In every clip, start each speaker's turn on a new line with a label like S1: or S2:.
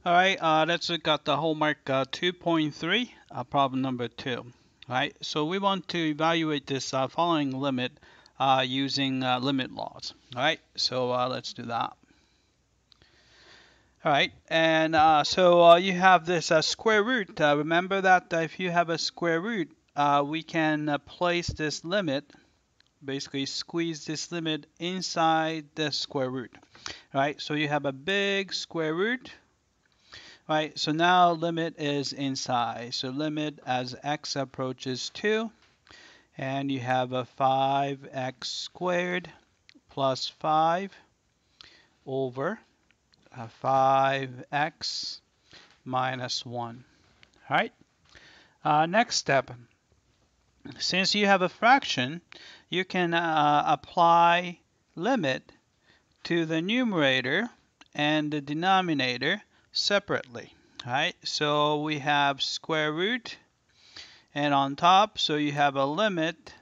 S1: All right, let's look at the homework 2.3, problem number 2. All right, so we want to evaluate this following limit using limit laws. All right, so let's do that. All right, and so you have this square root. Remember that if you have a square root, we can place this limit, basically squeeze this limit inside the square root. All right, so you have a big square root. Right, so now limit is inside. So limit as x approaches 2, and you have a 5x squared plus 5 over 5x minus 1. All right, next step. Since you have a fraction, you can apply limit to the numerator and the denominator separately. All right, so we have square root, and on top, so you have a limit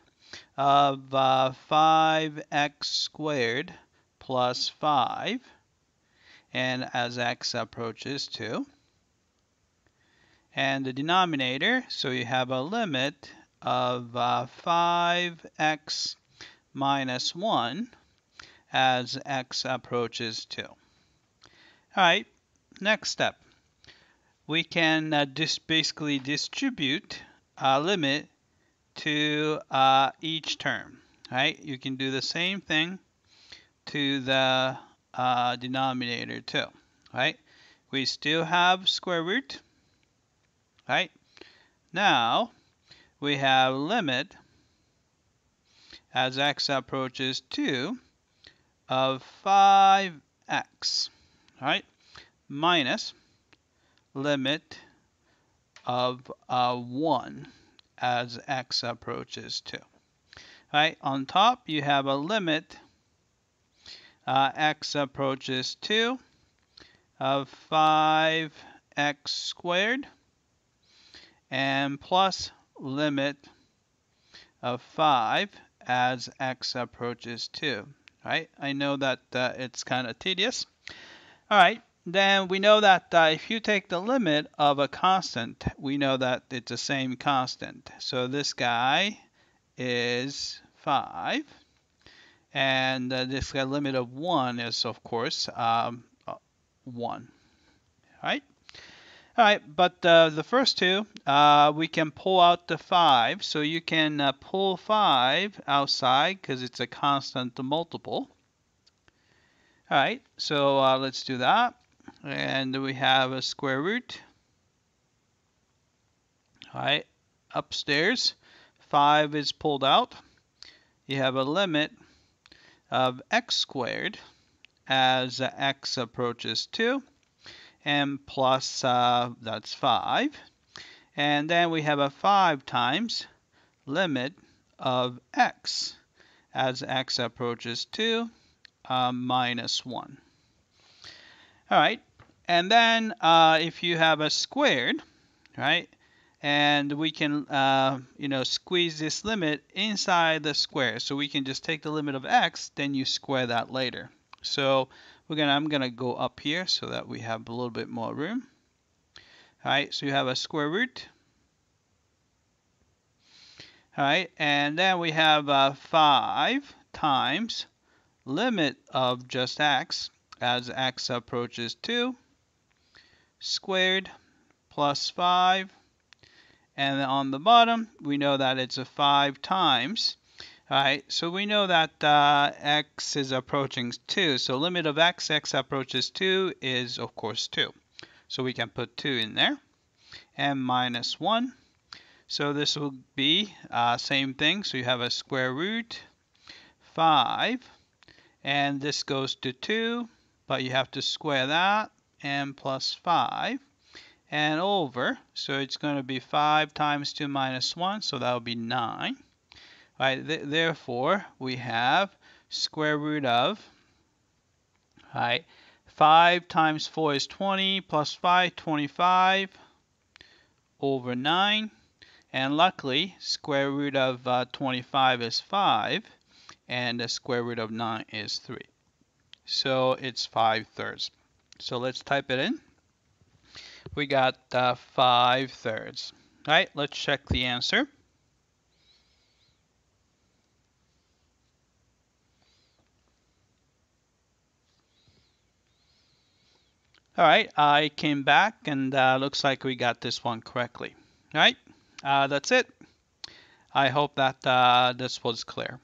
S1: of 5x squared plus 5, and as x approaches 2. And the denominator, so you have a limit of 5x minus 1 as x approaches 2. All right, next step. We can basically distribute a limit to each term. Right? You can do the same thing to the denominator too. Right? We still have square root. Right? Now we have limit as x approaches 2 of 5x. Right? Minus limit of 1 as x approaches 2. Right, on top you have a limit x approaches 2 of 5x squared and plus limit of 5 as x approaches 2. Right, I know that it's kind of tedious. All right, then we know that if you take the limit of a constant, we know that it's the same constant. So this guy is 5, and this limit of 1 is, of course, 1. All right? All right, but the first two, we can pull out the 5. So you can pull 5 outside because it's a constant multiple. All right, so let's do that. And we have a square root. All right, upstairs, 5 is pulled out. You have a limit of x squared as x approaches 2, and plus that's 5. And then we have a 5 times limit of x as x approaches 2 minus 1. All right, and then if you have a squared, right, and we can squeeze this limit inside the square. So we can just take the limit of x, then you square that later. So I'm gonna go up here so that we have a little bit more room. All right, so you have a square root. All right, and then we have 5 times limit of just x as x approaches 2 squared plus 5. And then on the bottom, we know that it's a 5 times. All right, so we know that x is approaching 2. So limit of x approaches 2 is, of course, 2. So we can put 2 in there. And minus 1. So this will be same thing. So you have a square root 5. And this goes to 2. But you have to square that. And plus 5. And over, so it's going to be 5 times 2 minus 1, so that will be 9. Right, therefore, we have square root of, right, 5 times 4 is 20, plus 5, 25, over 9. And luckily, square root of 25 is 5, and the square root of 9 is 3. So it's 5/3. So let's type it in. We got 5/3. All right, let's check the answer. All right, I came back and looks like we got this one correctly. All right, that's it. I hope that this was clear.